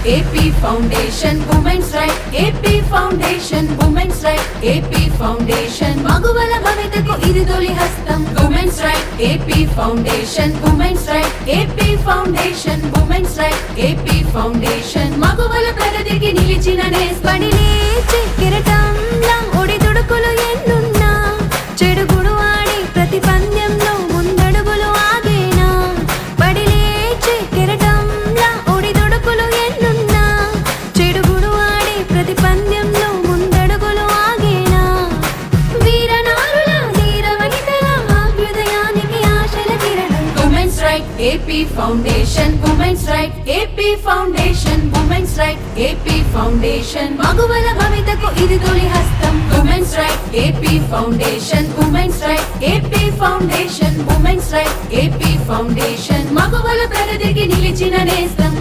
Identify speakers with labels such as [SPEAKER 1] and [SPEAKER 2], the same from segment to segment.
[SPEAKER 1] AP Foundation Women's Right AP Foundation Women's Right AP Foundation మగువల భవితకు ఇది తొలి హస్తం Women's Right AP Foundation Women's Right AP Foundation Women's Right AP Foundation మగువల ప్రగతికి నిలిచిన నేస్పడి లేచి కిరటంలా ఒడి దుడుకులు ఎన్నున్నా చెడుగుడు ఆడి ప్రతి పందెంలో ముందడుగులు ఆగేనా పడి లేచి కిరటంలా ఒడి దుడుకులు ఎన్నున్నా చెడుగుడు ఆడి ప్రతి పందెంలో ముందడుగులు ఆగేనా వీరనారుల ధీర వనితల అభ్యుదయానికి ఆశల కిరణం Women's Right AP Foundation Women's Right AP Foundation Women's Right AP Foundation మగువల భవితకు ఇది తొలి హస్తం Women's Right AP Foundation Women's Right AP Foundation Women's Right AP Foundation మగువల ప్రగతికి నిలిచిన నేస్తం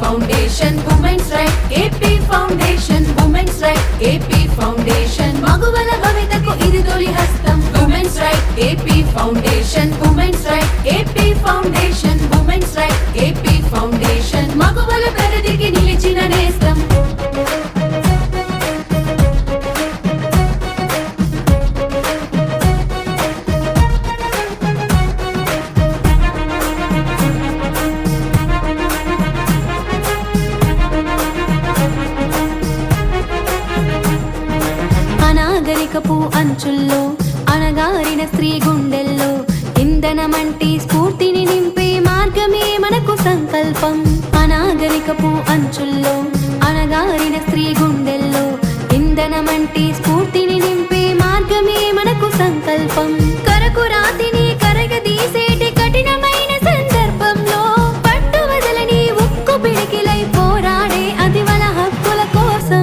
[SPEAKER 1] Foundation Women's Right AP Foundation Women's Right AP Foundation మగువల భవితకు ఇది తొలి హస్తం Women's Right AP Foundation Women's Right AP Foundation Women's Right AP Foundation మగువల ప్రగతికి నిలిచిన నేస్తం అనాగరికపు అంచుల్లో అణగారిన స్త్రీ గుండెల్లో ఇంధనమంటి స్ఫూర్తిని నింపే మార్గమే మనకు సంకల్పం అనాగరికపు అంచుల్లో అణగారిన స్త్రీ గుండెల్లో ఇంధనమంటి స్ఫూర్తిని నింపే మార్గమే మనకు సంకల్పం కరకు రాతిని కరగదీసేటి కఠినమైన సందర్భంలో పట్టు వదలని ఉక్కు పిడికిలై పోరాడే అతివల హక్కుల కోసం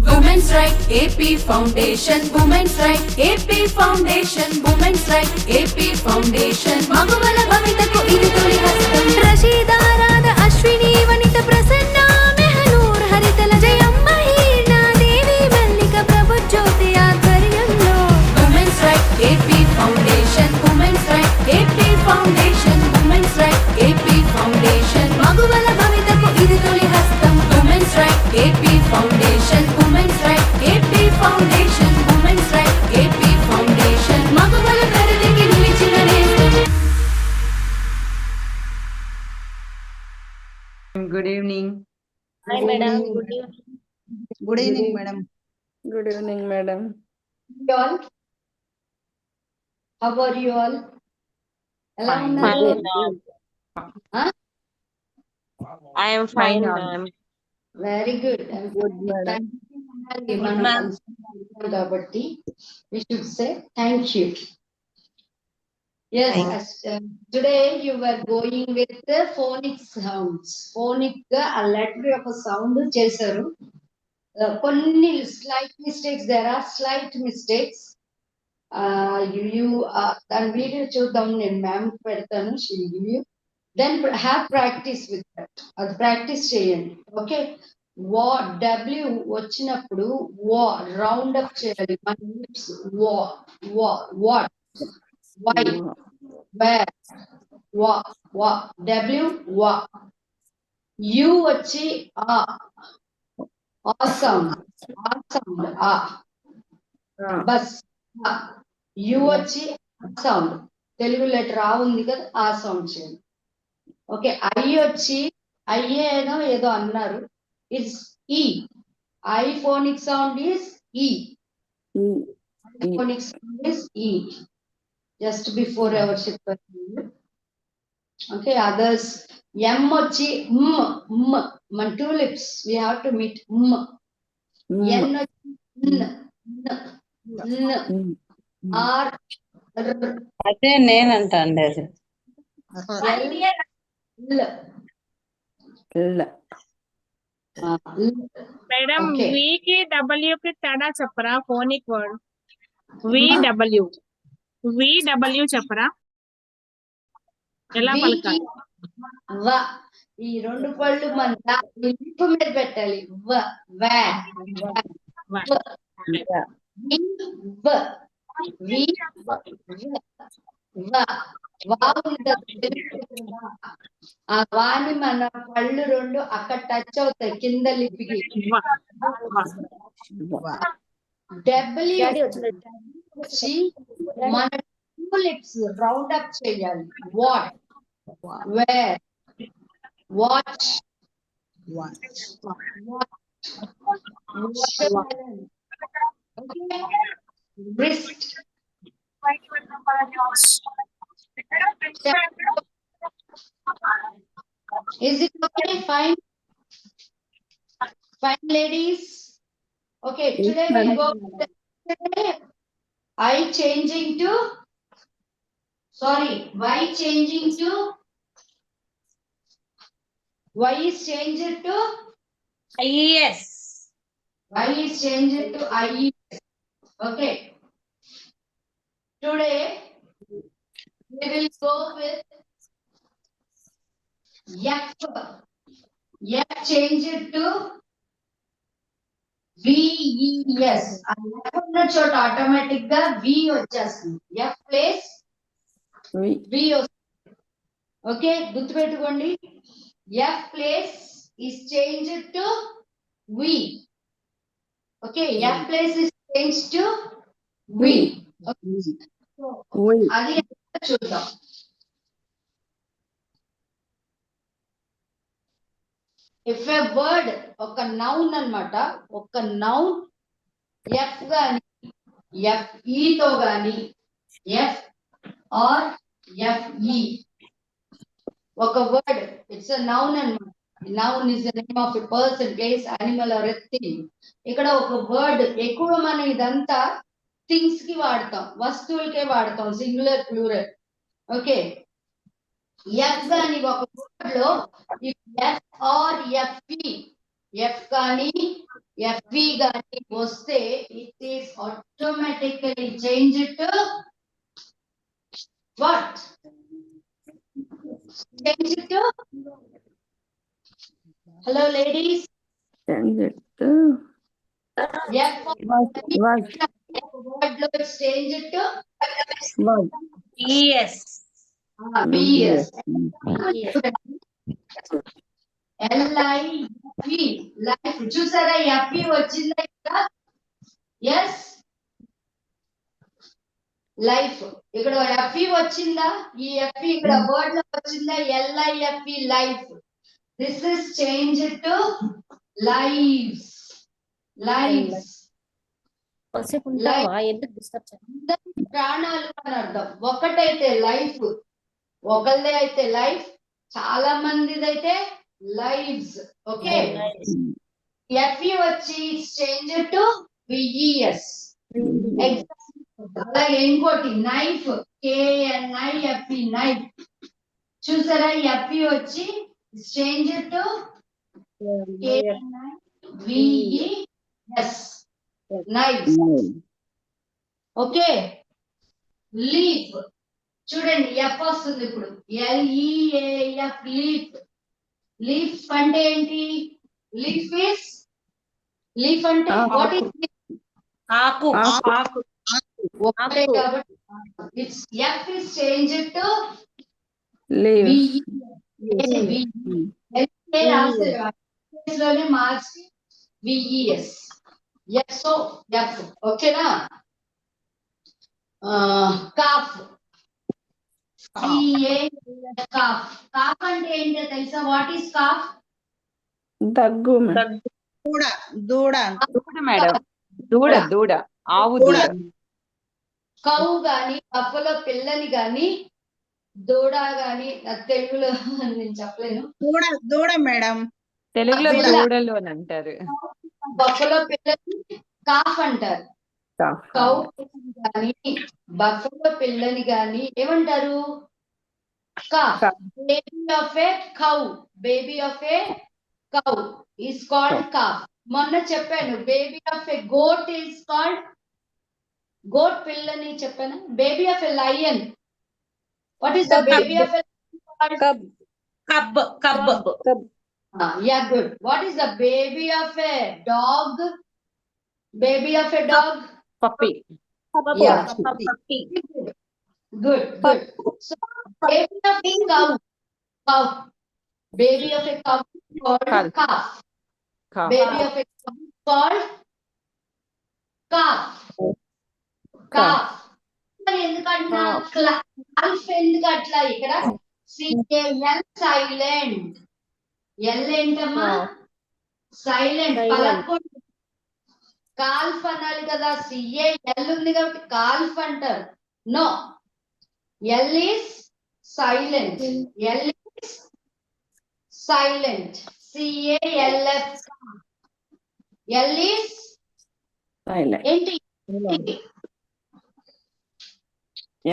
[SPEAKER 1] Women's Right AP Foundation Women's Right AP Foundation Women's Right AP Foundation మగువల భవితకు ఇది తొలి హస్తం రషీదా రాధ అశ్విని వనిత ప్రసన్న మెహనూర్ హరితల జయమ్మ హీర్నా దేవి మల్లిక ప్రభు జ్యోతి ఆధ్వర్యంలో Women's Right AP Foundation Women's Right AP Foundation Women's Right AP Foundation మగువల భవితకు ఇది తొలి హస్తం Women's Right AP Foundation Women's Right AP Foundation Women's Right AP Foundation మగువల ప్రగతికి నిలిచిన నేస్తం
[SPEAKER 2] Good evening.
[SPEAKER 3] Hi, madam. Good evening.
[SPEAKER 4] Good evening, madam.
[SPEAKER 2] Good evening, madam.
[SPEAKER 3] You all? How are you all? ఎలా
[SPEAKER 2] Fine.
[SPEAKER 3] ఉన్నారు? Huh?
[SPEAKER 5] I am fine,
[SPEAKER 2] Fine,
[SPEAKER 5] ma'am.
[SPEAKER 3] Very good.
[SPEAKER 2] Good, madam.
[SPEAKER 3] మనం కాబట్టి we should say thank you. Yes, today you were going with the phonic sounds. Phonic గా ఆ letter యొక్క sound చేశారు. కొన్ని slight mistakes, there are slight mistakes. దాని video చూద్దాం, నేను మ్యామ్ పెడతాను, she will give you. Then have practice with that. అది ప్రాక్టీస్ చేయండి. ఓకే, W వచ్చినప్పుడు రౌండ్ అప్ చేయాలి మన lips. What, why, where, W U వచ్చి ఆ సౌండ్ బస్. యు వచ్చి సౌండ్, తెలుగు లెటర్ ఆ ఉంది కదా, ఆ సౌండ్ చేయండి. ఓకే, ఐ వచ్చి అయ్యేనో ఏదో అన్నారు, it's E. I phonic sound is E. Phonic sound is E. Just before ఎవరు చెప్పారు. ఓకే, అదర్స్ ఎం వచ్చి మన two lips we have to meet. N వచ్చి ఆర్
[SPEAKER 5] అదే నేనంట అండి అది.
[SPEAKER 6] మేడం
[SPEAKER 3] ఓకే
[SPEAKER 6] వి కి డబ్ల్యూ కి తేడా చెప్పరా ఫోనిక్ వర్డ్ వి డబ్ల్యూ చెప్పరా ఎలా పలకాలి
[SPEAKER 3] వ ఈ రెండు పళ్ళు మన లిప్ మీద పెట్టాలి వ వా ఆ వాని మన పళ్ళు రెండు అక్కడ టచ్ అవుతాయి కింద లిపికి డబ్ల్యూ వచ్చి మన లిప్స్ రౌండ్ అప్ చేయాలి what where watch wrist is it okay fine ladies okay today we'll go I changing to sorry y changing to y is changed to
[SPEAKER 5] Yes.
[SPEAKER 3] y is changed to IES. Okay. Today we will go with F. F changed to VES. ఉన్న చోట automatic గా V వచ్చేస్తుంది. F place V వస్తుంది. Okay గుర్తుపెట్టుకోండి. F place is changed to V. Okay, F place is changed to V. Okay. అది చూద్దాం. If a word ఒక noun అన్నమాట ఒక noun F గాని FE తో గాని F or FE ఒక word it's a noun అన్నమాట. Noun is the name of a person, place, animal or a thing. ఇక్కడ ఒక వర్డ్ ఎక్కువ మనం ఇదంతా థింగ్స్ కి వాడతాం వస్తువులకే వాడతాం సింగులర్ ప్లూరల్ ఓకే ఎఫ్ గాని ఒక వర్డ్ లో ఎఫ్ ఆర్ ఎఫ్ఈ ఎఫ్ కానీ ఎఫ్ఈ గాని వస్తే it is automatically change to what change it to hello ladies
[SPEAKER 2] Change it to
[SPEAKER 3] yes
[SPEAKER 2] what?
[SPEAKER 3] word lo change it to
[SPEAKER 2] What?
[SPEAKER 5] Yes.
[SPEAKER 3] yes LIFE life చూసారా FE వచ్చిందా ఇక్కడ yes life ఇక్కడ FE వచ్చిందా ఈ FE ఇక్కడ word లో వచ్చిందా LIFE life this is change to lives lives ప్రాణాలు అని అర్థం ఒకటైతే లైఫ్ ఒకళ్ళదే అయితే లైఫ్ చాలా మందిదైతే లైవ్స్ ఓకే FE వచ్చి చేంజ్ టు VES అలాగే ఇంకోటి నైఫ్ KNIFE నైఫ్ చూసారా FE వచ్చి change to KNIVES knife okay leaf చూడండి F వస్తుంది ఇప్పుడు LEAF లీఫ్ లీఫ్ అంటే ఏంటి లీఫ్ అంటే వాట్ ఇస్
[SPEAKER 5] ఆకు.
[SPEAKER 2] ఆకు.
[SPEAKER 3] ఒకటే కాబట్టి it's F is changed to
[SPEAKER 2] Leaves.
[SPEAKER 3] లోనే మార్చి VES సో F ఓకేనా కాఫ్ కాఫ్ కాఫ్ అంటే ఏంటో తెలుసా వాట్ ఈస్ కాఫ్
[SPEAKER 2] దగ్గు
[SPEAKER 4] దూడ
[SPEAKER 2] మేడం దూడ ఆవు దూడ
[SPEAKER 3] కౌ గాని బఫలో పిల్లని గాని దూడ గాని తెలుగులో నేను చెప్పలేను
[SPEAKER 4] దూడ మేడం
[SPEAKER 2] తెలుగులో
[SPEAKER 3] పిల్ల.
[SPEAKER 2] దూడలు అని అంటారు
[SPEAKER 3] బఫలో పిల్లని కాఫ్ అంటారు కౌ కానీ బఫెలో పిల్లని కానీ ఏమంటారు? Calf. Baby of a cow, baby of a cow is called calf. మొన్న చెప్పాను baby of a goat is called goat పిల్లని చెప్పాను. Baby of a lion, what is the baby of a
[SPEAKER 5] cub
[SPEAKER 3] yeah, good. What is the baby of a dog? Baby of a dog?
[SPEAKER 2] Puppy.
[SPEAKER 3] Yeah. Good, good. So, baby of a cow. Baby of a cow is called calf. Baby of a cow is called calf. Calf. ఎందుకంటున్నా calf ఎందుకట్లా ఇక్కడ CAL silent. L ఏంటమ్మా? Silent. పలకూడదు. Calf అనాలి కదా. CAL ఉంది కాబట్టి calf అంటారు. No, L is silent. L is silent. CALF. L is
[SPEAKER 2] silent.
[SPEAKER 3] ఏంటి?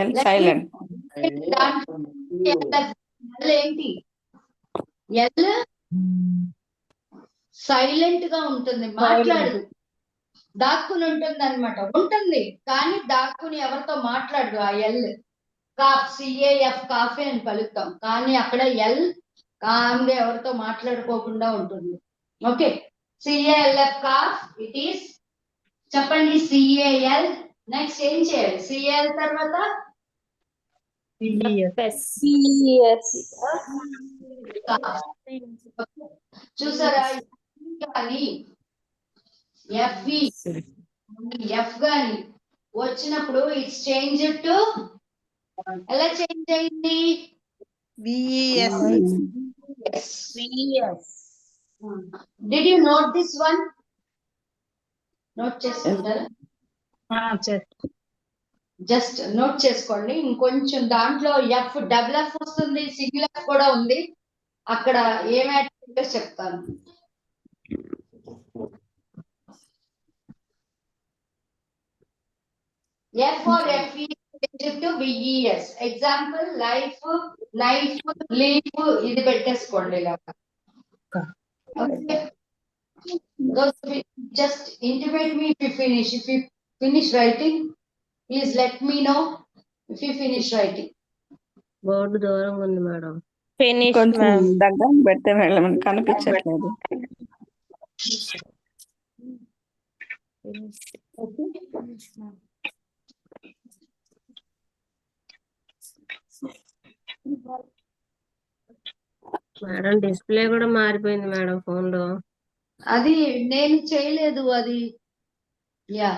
[SPEAKER 2] L silent.
[SPEAKER 3] ఎల్ ఏంటి? ఎల్ సైలెంట్ గా ఉంటుంది, మాట్లాడదు, దాక్కుని ఉంటుంది అనమాట. ఉంటుంది కానీ దాక్కుని ఎవరితో మాట్లాడదు. ఆ ఎల్ కాఫ్, CAF కాఫీ అని పలుకుతాం, కానీ అక్కడ ఎల్ కామ్గా ఎవరితో మాట్లాడుకోకుండా ఉంటుంది. Okay, CALF calf it is. చెప్పండి CAL. నెక్స్ట్ ఏం చేయాలి? CAL తర్వాత చూసారా? కానీ ఎఫ్ గాని వచ్చినప్పుడు ఇట్స్ చేంజ్ టు ఎలా చేంజ్ అయింది? Did you note this one? Note చేసుకుంటారా? జస్ట్ నోట్ చేసుకోండి. ఇంకొంచెం దాంట్లో ఎఫ్ డబుల్ ఎఫ్ వస్తుంది, సింగిల్ ఎఫ్ కూడా ఉంది. అక్కడ ఏం యాడ్ చెప్తాను. F or FE to VES. Example, life, knife, leaf. ఇది పెట్టేసుకోండి ఇలాగా. Okay. Just intimate me if you finish. If you finish writing, please let me know if you finish writing.
[SPEAKER 5] Board దూరంగా ఉంది మేడం.
[SPEAKER 2] కొంచెం దగ్గర పెడితే వెళ్ళమని కనిపించట్లేదు.
[SPEAKER 5] మేడం డిస్ప్లే కూడా మారిపోయింది మేడం ఫోన్ లో.
[SPEAKER 3] అది నేను చేయలేదు. అది యా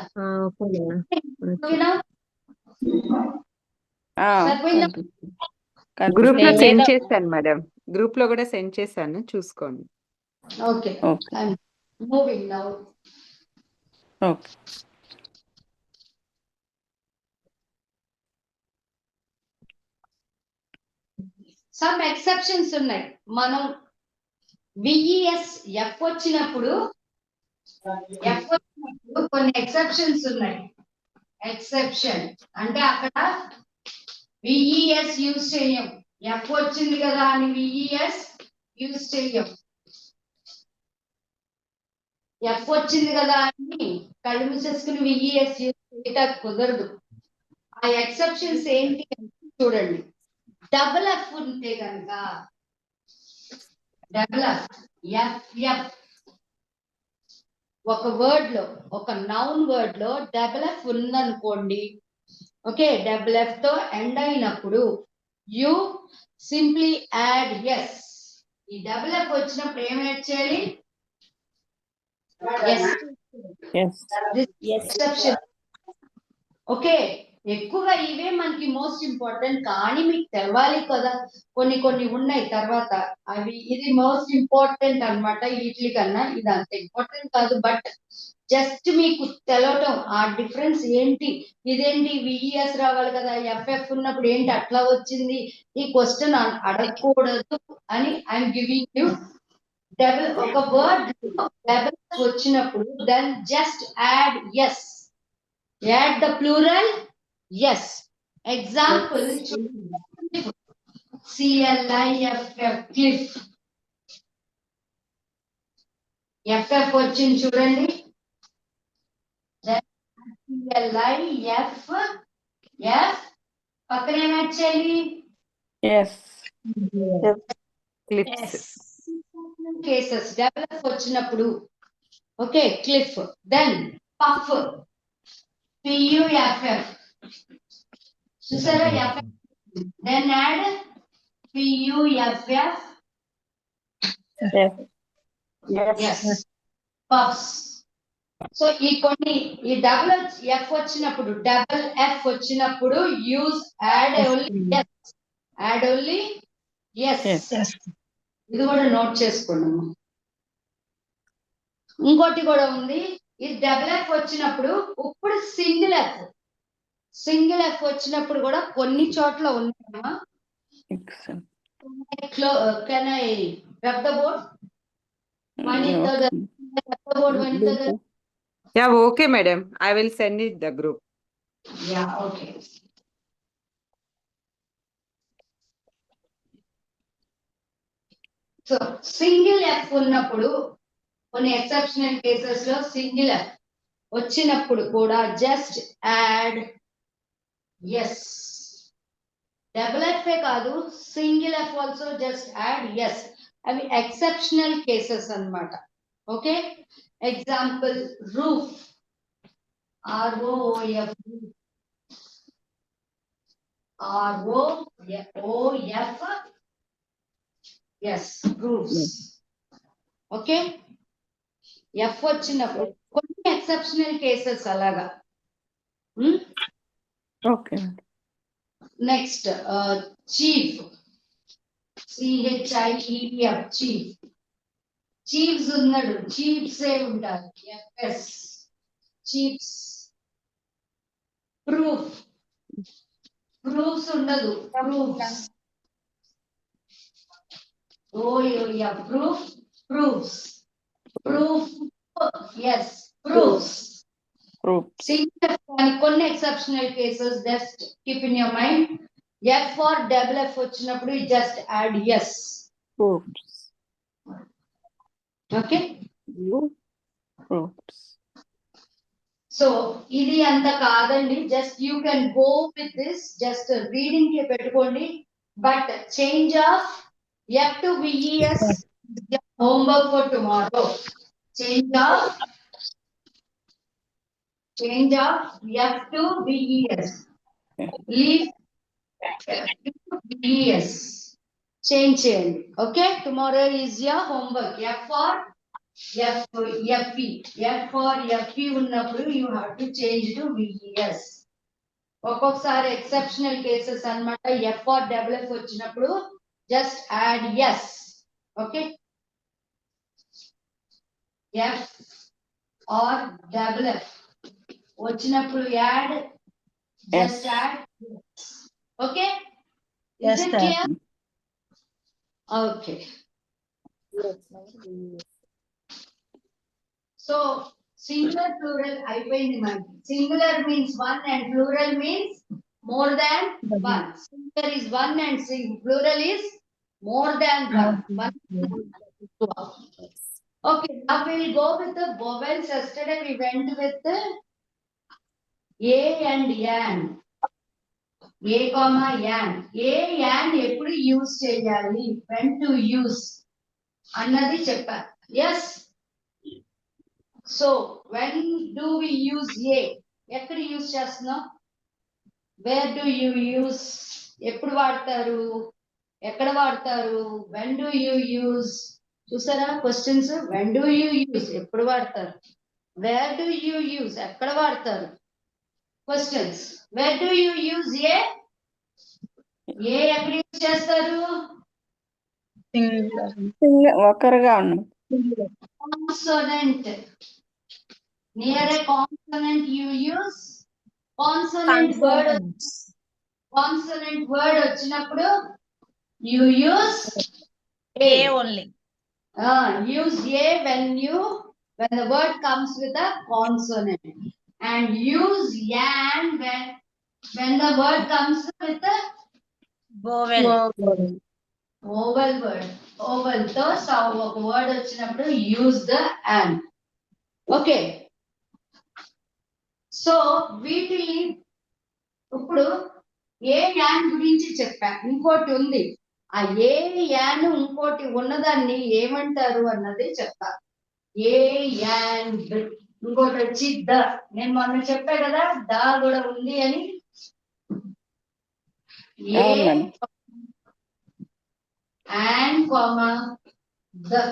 [SPEAKER 7] గ్రూప్ లో సెండ్ చేశాను మేడం. గ్రూప్ లో కూడా సెండ్ చేశాను, చూసుకోండి.
[SPEAKER 3] Okay, moving now.
[SPEAKER 2] Okay.
[SPEAKER 3] Some exceptions ఉన్నాయి. మనం VES ఎఫ్ వచ్చినప్పుడు కొన్ని ఎక్సెప్షన్స్ ఉన్నాయి. ఎక్సెప్షన్ అంటే అక్కడ VES యూజ్ చేయం. ఎఫ్ వచ్చింది కదా అని VES యూజ్ చేయం. ఎఫ్ వచ్చింది కదా అని కళ్ళు మూసేసుకుని VES యూజ్ చేయటం కుదరదు. ఆ ఎక్సెప్షన్స్ ఏంటి చూడండి. డబుల్ ఎఫ్ ఉంటే కనుక డబుల్ ఎఫ్ ఒక వర్డ్ లో, ఒక నౌన్ వర్డ్ లో డబుల్ ఎఫ్ ఉందనుకోండి. ఓకే, డబుల్ ఎఫ్ తో ఎండ్ అయినప్పుడు యు సింప్లీ యాడ్ ఎస్. ఈ డబుల్ ఎఫ్ వచ్చినప్పుడు ఏం యాడ్ చేయాలి? ఎక్సెప్షన్. ఓకే, ఎక్కువగా ఇవే మనకి మోస్ట్ ఇంపార్టెంట్, కానీ మీకు తెలవాలి కదా. కొన్ని ఉన్నాయి తర్వాత. అవి ఇది మోస్ట్ ఇంపార్టెంట్ అన్నమాట. వీటి కన్నా ఇది అంత ఇంపార్టెంట్ కాదు, బట్ జస్ట్ మీకు తెలవటం ఆ డిఫరెన్స్ ఏంటి. ఇదేంటి VES రావాలి కదా, FF ఉన్నప్పుడు ఏంటి అట్లా వచ్చింది, ఈ క్వశ్చన్ అడగకూడదు అని ఐఎమ్ గివింగ్ యూ. డబుల్ ఒక వర్డ్ డబుల్ వచ్చినప్పుడు then just add S. Add the plural? Yes. Example, CLIFF, cliff. FF వచ్చింది చూడండి. CLIF, F పక్కన ఏమొచ్చాయి?
[SPEAKER 2] Yes.
[SPEAKER 7] క్లిప్స్.
[SPEAKER 3] కేసెస్ డెవలప్ వచ్చినప్పుడు okay cliff. Then puff, PUFF చూసారా? FF. Then add PUFF.
[SPEAKER 2] Yes.
[SPEAKER 3] Yes. Puffs. So ఈ కొన్ని ఈ double F వచ్చినప్పుడు డబుల్ ఎఫ్ వచ్చినప్పుడు use add only S. Add only S. ఇది కూడా నోట్ చేసుకోండి. ఇంకోటి కూడా ఉంది. ఇది డబుల్ ఎఫ్ వచ్చినప్పుడు ఇప్పుడు సింగిల్ ఎఫ్. సింగిల్ ఎఫ్ వచ్చినప్పుడు కూడా కొన్ని చోట్ల ఉన్నాయమ్మా.
[SPEAKER 2] Excellent.
[SPEAKER 3] Can I rub the board? Vanita, rub the board, Vanita.
[SPEAKER 7] Yeah, okay, madam. I will send it the group.
[SPEAKER 3] Yeah, okay. So single F ఉన్నప్పుడు కొన్ని exceptional cases లో single F వచ్చినప్పుడు కూడా just add S. Double F కాదు, single F also just add S. అవి exceptional cases అన్నమాట. Okay. Example roof, ROOF, ROOF, yes, roofs. Okay. F వచ్చినప్పుడు కొన్ని ఎక్సెప్షనల్ కేసెస్ అలాగా.
[SPEAKER 2] Okay.
[SPEAKER 3] Next chief, CHIEF, chief. Chiefs ఉన్నాడు, chiefs ఏ ఉంటారు. FS, chiefs. Proof, proofs ఉండదు. Proofs. Proof, proofs. Proof, yes, proofs. Single కొన్ని exceptional cases just keep in your mind. F or double F వచ్చినప్పుడు just add S. Okay. So ఇది అంత కాదండి. Just you can go with this. Just reading కి పెట్టుకోండి. But change of F to VES homework for tomorrow. Change of F to VES. Leave F to VES. Change. Okay. Tomorrow is your homework. F for FE. F for FE ఉన్నప్పుడు you have to change to VES. ఒక్కొక్కసారి exceptional cases అన్నమాట. F or double F వచ్చినప్పుడు just add S. Okay. F or double F వచ్చినప్పుడు add just add. Okay. Is it clear? Okay. So singular plural అయిపోయింది మనకి. Singular means one and plural means more than one. Singular is one and plural is more than one. Okay, now we'll go with the vowels. Yesterday we went with the A and Yan. A comma Yan. A Yan ఎప్పుడు use చేయాలి, when to use అన్నది చెప్పారు. Yes. So when do we use A? ఎక్కడ use చేస్తున్నాం? Where do you use? ఎప్పుడు వాడతారు, ఎక్కడ వాడతారు? When do you use? చూసారా questions? When do you use ఎప్పుడు వాడతారు? Where do you use ఎక్కడ వాడతారు? Questions. Where do you use A? A ఎక్కడ యూజ్ చేస్తారు?
[SPEAKER 2] ఒకరుగా ఉన్నాం.
[SPEAKER 3] Consonant. Near a consonant you use consonant word. Consonant word వచ్చినప్పుడు you use A
[SPEAKER 4] only.
[SPEAKER 3] Use A when the word comes with a consonant. and use yan when the word comes with a
[SPEAKER 4] vowel.
[SPEAKER 3] Oval word oval తో ఒక word వచ్చినప్పుడు use the and. Okay, so వీటిని ఇప్పుడు a an గురించి చెప్పా, ఇంకోటి ఉంది. ఆ ఏ యాన్ ఇంకోటి ఉన్నదాన్ని ఏమంటారు అన్నది చెప్తా. ఏ యాన్ ఇంకోటి వచ్చి ద. నేను మొన్న చెప్పా కదా ద కూడా ఉంది అని. ఏ
[SPEAKER 2] అవును మేడం.
[SPEAKER 3] and comma the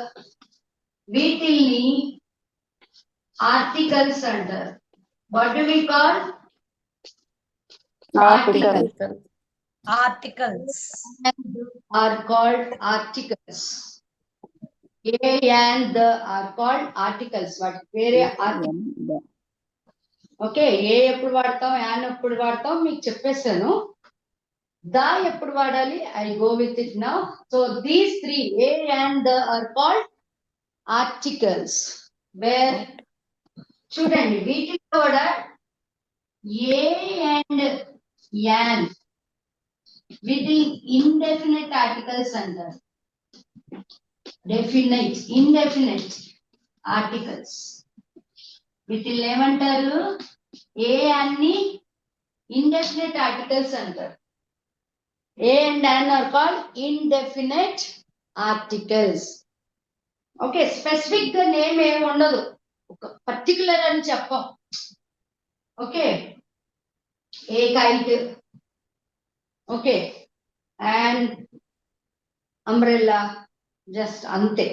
[SPEAKER 3] వీటిల్ని ఆర్టికల్స్ అంటారు. What do we call?
[SPEAKER 2] Articles.
[SPEAKER 4] Articles.
[SPEAKER 3] are called articles. A and the are called articles. వాటి వేరే ఆర్టికల్. ఓకే, ఏ ఎప్పుడు వాడతాం, యాన్ ఎప్పుడు వాడతాం మీకు చెప్పేసాను. ద ఎప్పుడు వాడాలి, I go with it now. So these three A and the are called articles. Where చూడండి వీటిలో కూడా ఏ అండ్ యాన్ వీటి ఇండెఫినెట్ ఆర్టికల్స్ అంటారు. డెఫినెట్ ఇండెఫినెట్ ఆర్టికల్స్ వీటిని ఏమంటారు? ఏ అన్ని ఇండెఫినెట్ ఆర్టికల్స్ అంటారు. A and an are called indefinite articles. Okay, specific గా నేమ్ ఏమి ఉండదు, ఒక పర్టికులర్ అని చెప్పం. Okay, a kite, okay, and umbrella, just అంతే.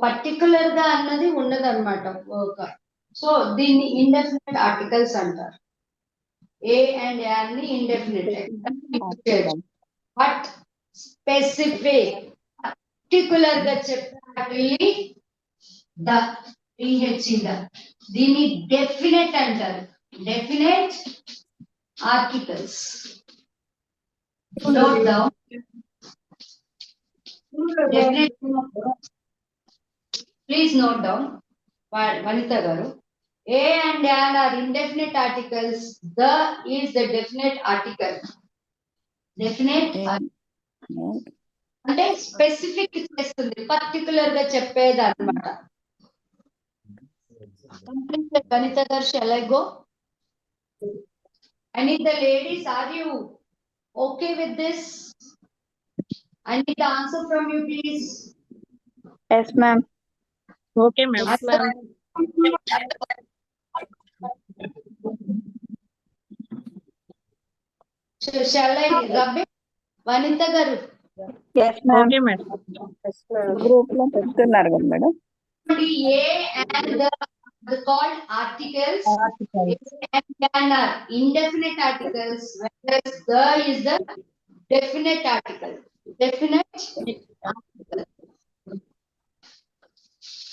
[SPEAKER 3] పర్టికులర్ గా అన్నది ఉండదు అనమాట. సో దీన్ని ఇండెఫినెట్ ఆర్టికల్స్ అంటారు. ఏ అండ్ యాన్ని ఇండెఫినెట్, బట్ స్పెసిఫిక్ పర్టికులర్ గా చెప్పి ద దీన్ని డెఫినెట్ అంటారు. Definite articles. Note down. Please note down Vanitha గారు. A and an are indefinite articles. The is the definite article. Definite అంటే స్పెసిఫిక్ చేస్తుంది, పర్టికులర్ గా చెప్పేది అన్నమాట. గణిత గారు, shall I go? I need the ladies, are you okay with this? I need the answer from you, please.
[SPEAKER 2] Yes, ma'am.
[SPEAKER 6] Okay, ma'am.
[SPEAKER 3] Shall I rub it? Vanita garu.
[SPEAKER 2] Yes, ma'am.
[SPEAKER 6] Okay, madam.
[SPEAKER 2] Group లో చెప్తున్నారు కదా madam.
[SPEAKER 3] A and the are called articles. A and are indefinite articles, whereas the is the definite article. Definite article.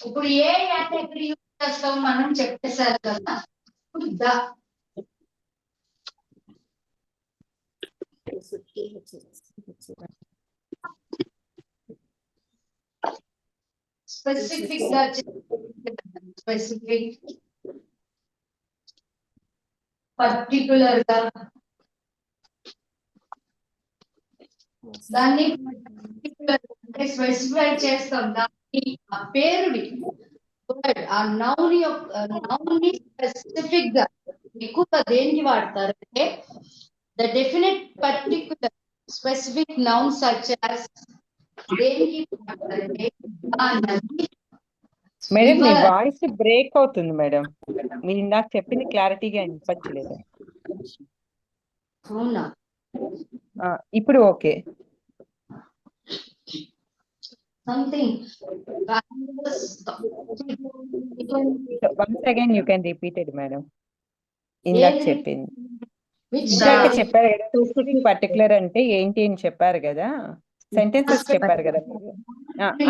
[SPEAKER 3] ఇప్పుడు ఏ అంటే ఎక్కడ use చేస్తాం మనం చెప్పేసారు కదా. ద స్పెసిఫిక్ గా స్పెసిఫిక్ పర్టికులర్ గా దాన్ని అంటే స్పెసిఫై చేస్తాం. దాన్ని ఆ పేరుని ఆ నౌన్ ని స్పెసిఫిక్ గా ఎక్కువగా దేనికి వాడతారు అంటే the definite particular specific noun such as దేనికి వాడతారంటే
[SPEAKER 7] మేడం మీ వాయిస్ బ్రేక్ అవుతుంది మేడం. మీరు ఇందాక చెప్పింది క్లారిటీగా వినిపించలేదు.
[SPEAKER 3] అవునా?
[SPEAKER 7] ఇప్పుడు okay.
[SPEAKER 3] Something
[SPEAKER 7] once again you can repeat it madam. ఇందాక చెప్పింది
[SPEAKER 3] which
[SPEAKER 7] ఇందాక చెప్పారు కదా స్పెసిఫిక్ పర్టికులర్ అంటే ఏంటి అని చెప్పారు కదా, సెంటెన్సెస్ చెప్పారు కదా మీరు.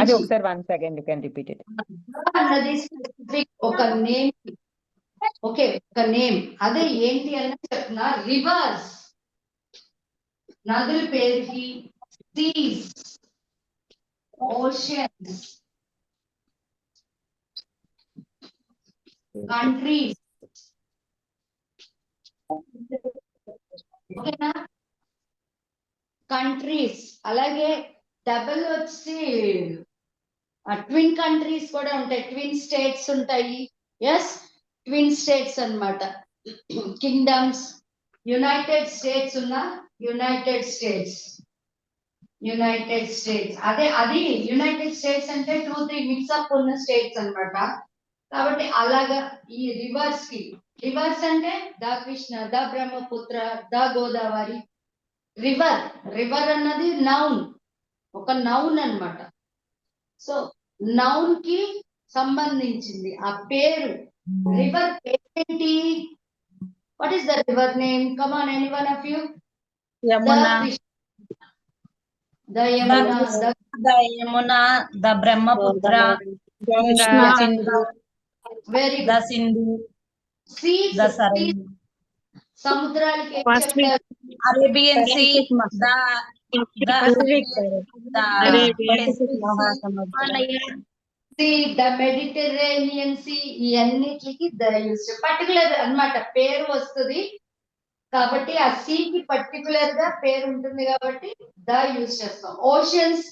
[SPEAKER 7] అది ఒకసారి once again you can repeat it.
[SPEAKER 3] అన్నది స్పెసిఫిక్ ఒక నేమ్. ఓకే, ఒక నేమ్ అదే ఏంటి అని చెప్తున్నా. రివర్స్ నదుల పేరుకి, సీస్, ఓషన్స్, కంట్రీస్, ఓకేనా? కంట్రీస్ అలాగే డబుల్ వచ్చి ట్విన్ కంట్రీస్ కూడా ఉంటాయి, ట్విన్ స్టేట్స్ ఉంటాయి. ఎస్, ట్విన్ స్టేట్స్ అన్నమాట. Kingdoms, United states United states అదే అది యునైటెడ్ స్టేట్స్ అంటే 2-3 మిక్స్అప్ ఉన్న స్టేట్స్ అన్నమాట. కాబట్టి అలాగా ఈ రివర్స్ అంటే the Krishna, the Brahmaputra, the Godavari. River అన్నది నౌన్, ఒక నౌన్ అన్నమాట. సో నౌన్ కి సంబంధించింది ఆ పేరు. రివర్ పేరేంటి? What is the river name? Come on, any one of you.
[SPEAKER 6] Yamuna,
[SPEAKER 3] the Yamuna,
[SPEAKER 4] the Yamuna, the Brahmaputra,
[SPEAKER 6] Ganga,
[SPEAKER 4] Krishna,
[SPEAKER 6] Sindhu,
[SPEAKER 3] very
[SPEAKER 4] the
[SPEAKER 3] good.
[SPEAKER 4] Sindhu,
[SPEAKER 3] seas,
[SPEAKER 4] the Sarayu,
[SPEAKER 3] సముద్రాలకి ఏం
[SPEAKER 6] పసిఫిక్,
[SPEAKER 3] చెప్తారు?
[SPEAKER 4] Arabian sea, the
[SPEAKER 6] Pacific,
[SPEAKER 4] Pacific
[SPEAKER 6] మహాసముద్రం.
[SPEAKER 3] The Mediterranean sea. ఇవన్నిటికి ద యూస్ పర్టికులర్ అన్నమాట, పేరు వస్తుంది కాబట్టి ఆ సీ కి పర్టికులర్ గా పేరు ఉంటుంది కాబట్టి ద యూస్ చేస్తాం. Oceans,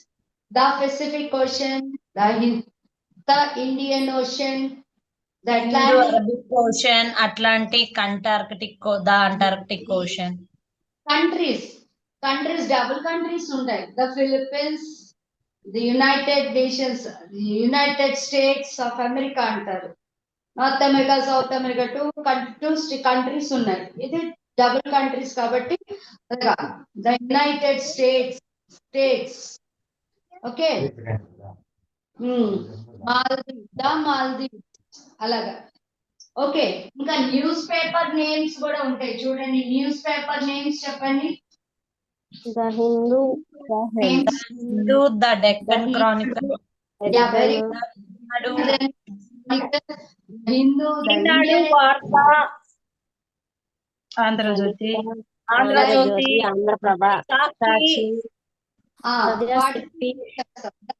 [SPEAKER 3] the Pacific ocean, the Indian ocean, the Atlantic.
[SPEAKER 4] Arabic ocean, Atlantic, Antarctic, the Antarctic ocean.
[SPEAKER 3] Countries double countries ఉంటాయి. The Philippines, the United Nations, United States of America అంటారు. North America, South America, two countries ఉన్నాయి. ఇది double countries కాబట్టి the United States. Okay, Maldives అలాగా. Okay, ఇంకా news paper names కూడా ఉంటాయి. చూడండి, న్యూస్ పేపర్ నేమ్స్ చెప్పండి.
[SPEAKER 2] The Hindu,
[SPEAKER 4] Hindu, the Deccan Chronicle,
[SPEAKER 3] very Hindu,
[SPEAKER 6] Andhra Jyothi,
[SPEAKER 2] Andhra Jyothi, Andhraprabha, Sakshi,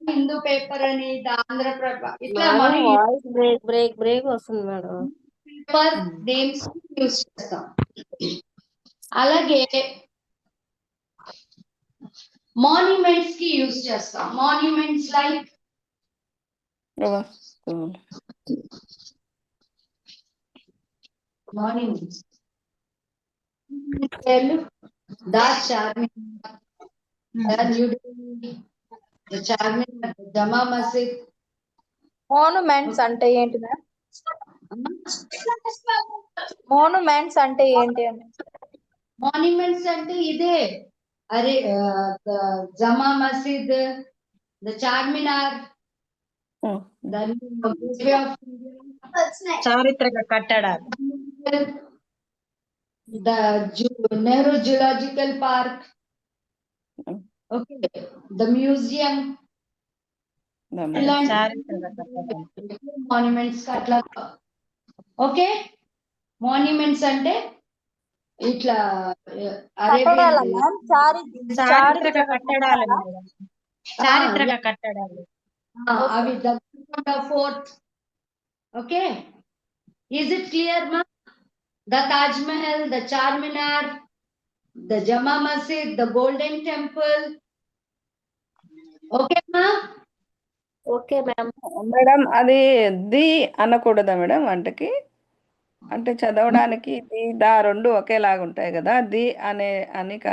[SPEAKER 3] Hindu paper అని, ఆంధ్రప్రభ, ఇట్లా
[SPEAKER 2] మేడం
[SPEAKER 3] మనం
[SPEAKER 2] వాయిస్ బ్రేక్ వస్తుంది మేడం.
[SPEAKER 3] పేపర్ నేమ్స్ యూస్ చేస్తాం. అలాగే మాన్యుమెంట్స్ కి యూస్ చేస్తాం. Monuments like monuments the Charminar, the new Delhi, the Charminar, జమా మసీద్.
[SPEAKER 2] మోనుమెంట్స్ అంటే ఏంటి మ్యామ్? మోనుమెంట్స్ అంటే ఏంటి అని?
[SPEAKER 3] మాన్యుమెంట్స్ అంటే ఇదే, అరే జమా మసీద్, ద చార్మినార్,
[SPEAKER 4] చారిత్రక కట్టడాలు,
[SPEAKER 3] the Nehru zoological park. Okay, the museum.
[SPEAKER 4] చారిత్రక కట్టడాలు.
[SPEAKER 3] మాన్యుమెంట్స్ అట్లా. ఓకే, మాన్యుమెంట్స్ అంటే ఇట్లా
[SPEAKER 4] చారిత్రక కట్టడాలు మేడం. చారిత్రక కట్టడాలు.
[SPEAKER 3] అవి the fort. Okay, is it clear మా? The Taj Mahal, the Charminar, the Jama Masjid, the golden temple. Okay మా?
[SPEAKER 2] Okay ma'am.
[SPEAKER 8] మేడం అది ది అనకూడదా మేడం వంటకి? అంటే చదవడానికి ది దా రెండు ఒకేలాగా ఉంటాయి కదా, ది అని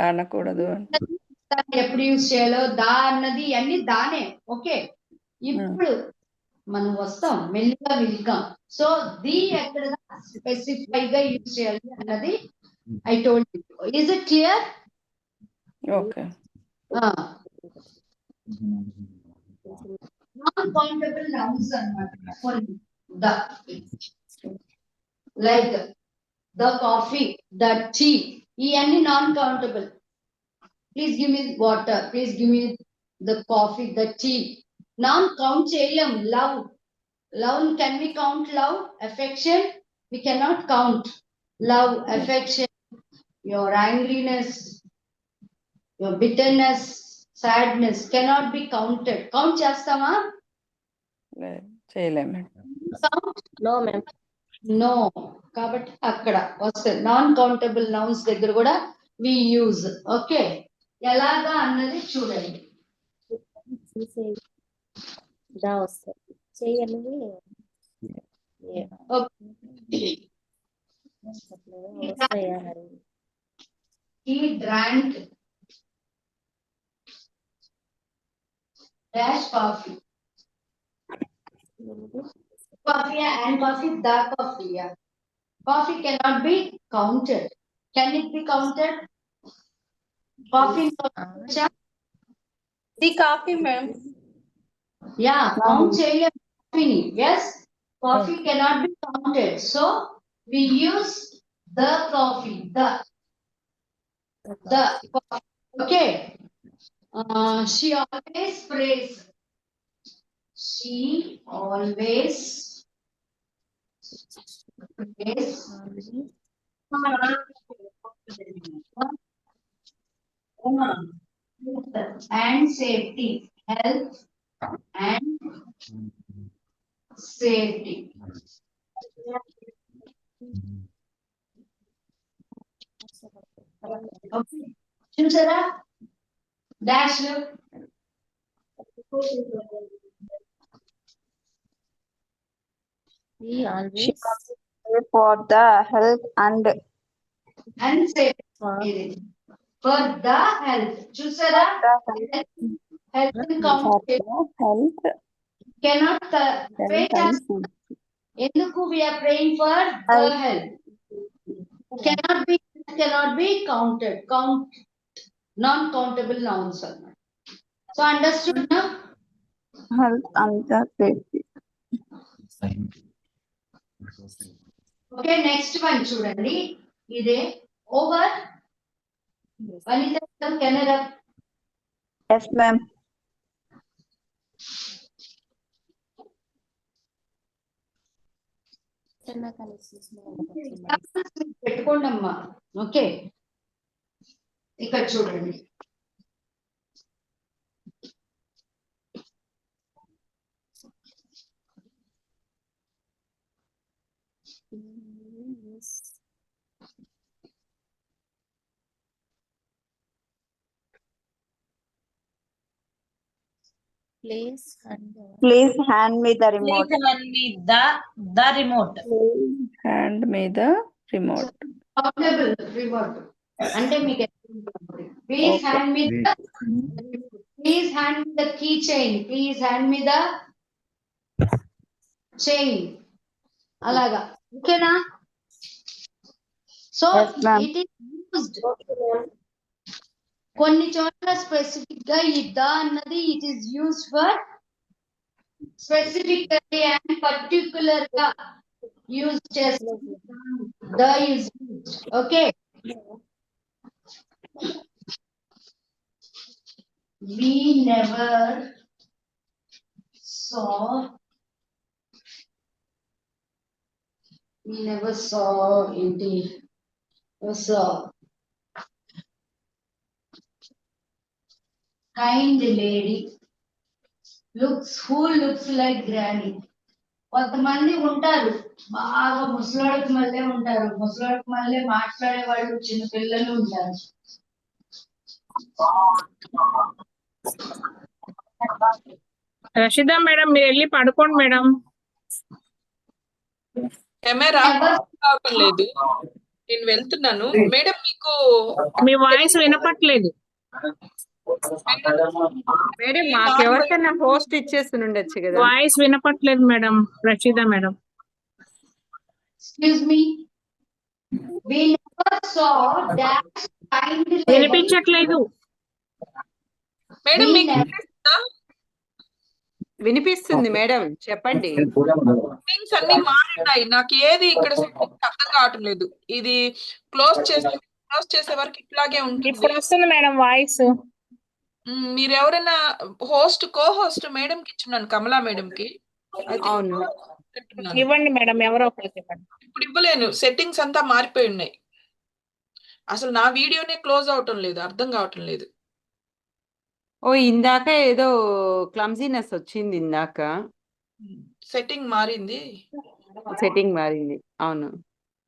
[SPEAKER 8] అనకూడదు.
[SPEAKER 3] ఎప్పుడు యూజ్ చేయాలో దా అన్నది అన్ని దానే. ఓకే, ఇప్పుడు మనం వస్తాం మెల్లిగా వెళ్తాం. సో ది ఎక్కడ స్పెసిఫై గా యూజ్ చేయాలి అన్నది I told you. Is it clear?
[SPEAKER 8] Okay.
[SPEAKER 3] Non countable nouns అన్నమాట. The like the coffee, the tea, ఇవన్నీ non countable. Please give me water, please give me the coffee, the tea. Non count చేయలేం. Love can we count? Love, affection we cannot count. Love, affection, your angriness, your bitterness, sadness cannot be counted. Count chestama?
[SPEAKER 8] చేయలేం మేడం.
[SPEAKER 2] No ma'am.
[SPEAKER 3] No. కాబట్టి అక్కడ వస్తాయి non countable nouns దగ్గర కూడా we use. Okay, ఎలాగా అన్నది చూడండి.
[SPEAKER 5] దా వస్తుంది చెయ్యనిది వస్తాయా మరి
[SPEAKER 3] He drank dash coffee. Coffee and coffee, the coffee. Yeah. Coffee cannot be counted. Can it be counted? Coffee.
[SPEAKER 2] The coffee ma'am.
[SPEAKER 3] Yeah, count చేయలేము coffee. Yes, coffee cannot be counted. So we use the coffee. The coffee. Okay. She always prays. She always prays. And safety, health and safety. Okay. చూసారా dash
[SPEAKER 8] for the health and
[SPEAKER 3] safety for the health. చూసారా health count
[SPEAKER 8] health
[SPEAKER 3] cannot ఎందుకు we are praying for the health. cannot be counted. Count non countable nouns అన్నమాట. So understood now?
[SPEAKER 8] Health and safety.
[SPEAKER 3] Okay, next one చూడండి. ఇదే over. Vanitha Canara.
[SPEAKER 8] Yes ma'am.
[SPEAKER 3] పెట్టుకోండి అమ్మా. Okay, ఇక్కడ చూడండి.
[SPEAKER 8] Please hand me the remote.
[SPEAKER 4] Please hand me the remote.
[SPEAKER 8] Hand me the remote.
[SPEAKER 3] Countable remote అంటే మీకు please hand me the please hand me the key chain. Please hand me the chain. అలాగా ఓకేనా? So
[SPEAKER 8] Yes, ma'am.
[SPEAKER 3] It is used కొన్ని చోట్ల specific గా ఈ the అన్నది it is used for specifically and particular గా యూజ్ చేస్తుంది. The is used. Okay, we never saw indeed kind lady who looks like granny. కొంతమంది ఉంటారు బాగా ముసలోడికి మళ్ళీ ఉంటారు. ముసలోడికి మళ్ళీ మాట్లాడే వాళ్ళు చిన్న పిల్లలు ఉంటారు.
[SPEAKER 6] రషిదా మేడం మీరు వెళ్ళి పడుకోండి మేడం.
[SPEAKER 9] కెమెరా కావటం లేదు, నేను వెళ్తున్నాను మేడం. మీకు
[SPEAKER 6] మీ వాయిస్ వినపట్లేదు
[SPEAKER 7] మేడం మాకు ఎవరికైనా హోస్ట్ ఇచ్చేసి ఉండొచ్చు కదా.
[SPEAKER 6] వాయిస్ వినపట్లేదు madam. Rashida madam
[SPEAKER 3] Excuse me. We never saw that kind lady.
[SPEAKER 6] వినిపించట్లేదు
[SPEAKER 9] మేడం
[SPEAKER 3] We
[SPEAKER 9] మీకు
[SPEAKER 3] never-
[SPEAKER 7] వినిపిస్తుంది మేడం, చెప్పండి.
[SPEAKER 9] సెట్టింగ్స్ అన్ని మారున్నాయి, నాకు ఏది ఇక్కడ సెట్టింగ్స్ అర్థం కావటం లేదు. ఇది క్లోజ్ చేసే వరకు ఇట్లాగే ఉంటుంది.
[SPEAKER 6] ఇప్పుడు వస్తుంది మేడం వాయిస్.
[SPEAKER 9] మీరు ఎవరైనా కో హోస్ట్ మేడం కి ఇచ్చున్నాను, కమలా మేడం కి.
[SPEAKER 7] అవును,
[SPEAKER 6] ఇవ్వండి మేడం, ఎవరో ఒకరికి ఇవ్వండి.
[SPEAKER 9] ఇప్పుడు ఇవ్వలేను, సెట్టింగ్స్ అంతా మారిపోయి ఉన్నాయి. అసలు నా వీడియోనే క్లోజ్ అవటం లేదు, అర్థం కావటం లేదు.
[SPEAKER 7] ఓ ఇందాక ఏదో క్లమ్జీనెస్ వచ్చింది. ఇందాక
[SPEAKER 9] సెట్టింగ్ మారింది,
[SPEAKER 7] సెట్టింగ్ మారింది. అవును,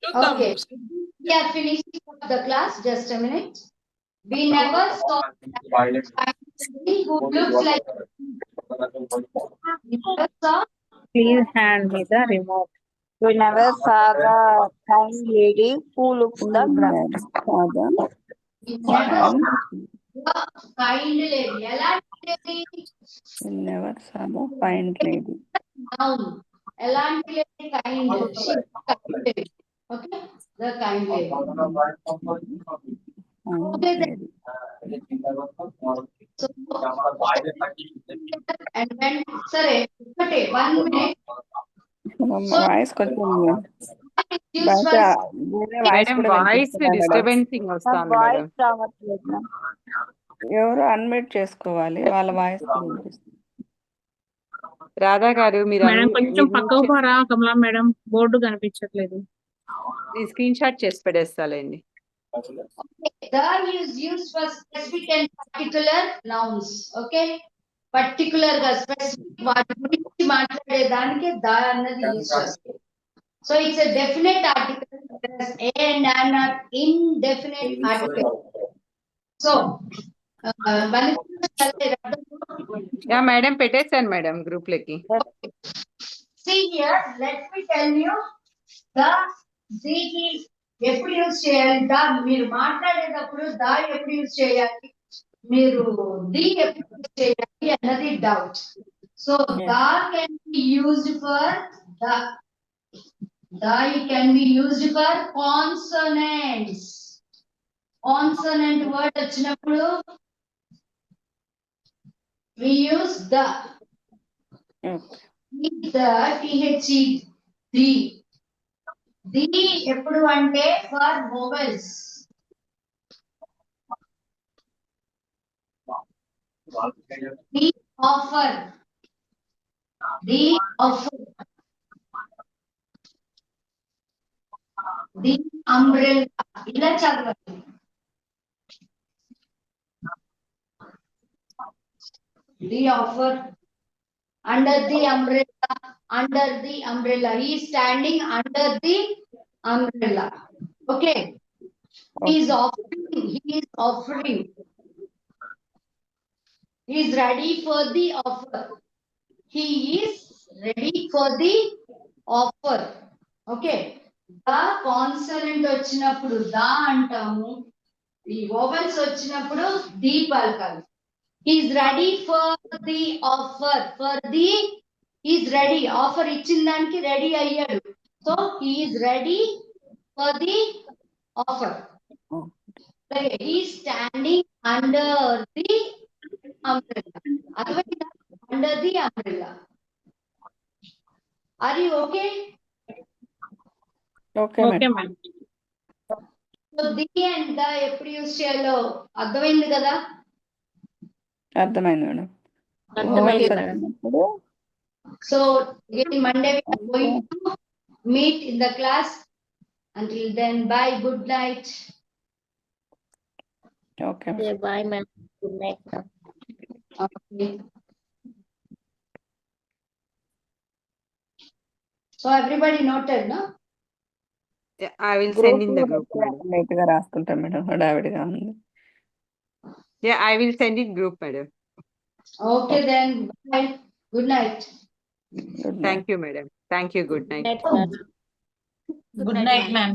[SPEAKER 9] చూద్దాం.
[SPEAKER 3] Okay. We are finishing up the class. Just a minute. We never saw somebody who looks like. We never saw.
[SPEAKER 6] Please hand me the remote.
[SPEAKER 2] We never saw the kind lady who looked the ground.
[SPEAKER 3] We never saw kind lady. ఎలాంటి lady?
[SPEAKER 8] never saw the fine lady.
[SPEAKER 3] Noun. ఎలాంటి lady? Kind. She is kind lady. Okay. The kind lady. Okay. So, and then, సరే ఒకటే 1 minute.
[SPEAKER 8] Voice కొంచెం
[SPEAKER 3] Use
[SPEAKER 8] బయట
[SPEAKER 3] for
[SPEAKER 8] వేరే voice
[SPEAKER 7] madam
[SPEAKER 8] కూడా
[SPEAKER 7] voice
[SPEAKER 8] వినిపిస్తుంది madam.
[SPEAKER 7] డిస్టర్బెన్సింగ్ వస్తుంది మేడం.
[SPEAKER 2] వాయిస్ రావట్లేదు మ్యామ్.
[SPEAKER 8] ఎవరు అన్మ్యూట్ చేసుకోవాలి, వాళ్ళ వాయిస్ కూడా వినిపిస్తుంది.
[SPEAKER 7] రాధా గారు మీరు
[SPEAKER 6] మేడం కొంచెం పక్కకు పోరా కమలా మేడం, బోర్డు కనిపించట్లేదు.
[SPEAKER 7] స్క్రీన్ షాట్ చేసి పెడేస్తాలేండి.
[SPEAKER 3] the is used for specific and particular nouns. Okay. Particular గా specific వాటి గురించి మాట్లాడే దానికి ద అన్నది యూజ్ చేస్తారు. So it's a definite article, whereas a and an are indefinite articles. So
[SPEAKER 7] yeah madam పెట్టేశాను మేడం గ్రూప్ లకి.
[SPEAKER 3] see here, let me tell you the ఎప్పుడు యూజ్ చేయాలి, దా మీరు మాట్లాడేటప్పుడు దా ఎప్పుడు యూజ్ చేయాలి, మీరు ది ఎప్పుడు యూజ్ చేయాలి అన్నది డౌట్. So the can be used for the can be used for consonants. Consonant word వచ్చినప్పుడు we use the ది ఎప్పుడు అంటే for vowels. The offer, the offer, the umbrella, ఇలా చదవాలి. The offer, under the umbrella, under the umbrella. He is standing under the umbrella. Okay. He is offering. He is offering. He is ready for the offer. He is ready for the offer. Okay. The consonant వచ్చినప్పుడు దా అంటాము. ఈ vowels వచ్చినప్పుడు the పలకాలి. He is ready for the offer. For the, he is ready. Offer ఇచ్చిన దానికి ready అయ్యాడు. So he is ready for the offer. Okay. He is standing under the umbrella. Otherwise, under the umbrella. Are you okay?
[SPEAKER 8] Okay
[SPEAKER 6] okay
[SPEAKER 8] madam.
[SPEAKER 6] Madam.
[SPEAKER 3] So the and the ఎప్పుడు use చేయాలో అర్థమైంది కదా?
[SPEAKER 8] అర్థమైంది madam.
[SPEAKER 5] అర్థమైంది
[SPEAKER 8] Vowels
[SPEAKER 5] madam.
[SPEAKER 8] వచ్చినప్పుడు
[SPEAKER 3] So again Monday we are going to meet in the class. Until then, bye, good night.
[SPEAKER 8] Okay
[SPEAKER 5] bye madam, good night madam.
[SPEAKER 3] Okay. So everybody noted, no?
[SPEAKER 7] Yeah, I will send in the group.
[SPEAKER 8] Late గా రాసుకుంటాం madam, హడావిడిగా ఉంది.
[SPEAKER 7] Yeah, I will send in group, madam.
[SPEAKER 3] Okay then, bye. Good night.
[SPEAKER 7] Thank you, madam. Thank you. Good night.
[SPEAKER 5] Good night, madam.
[SPEAKER 4] Good night, ma'am.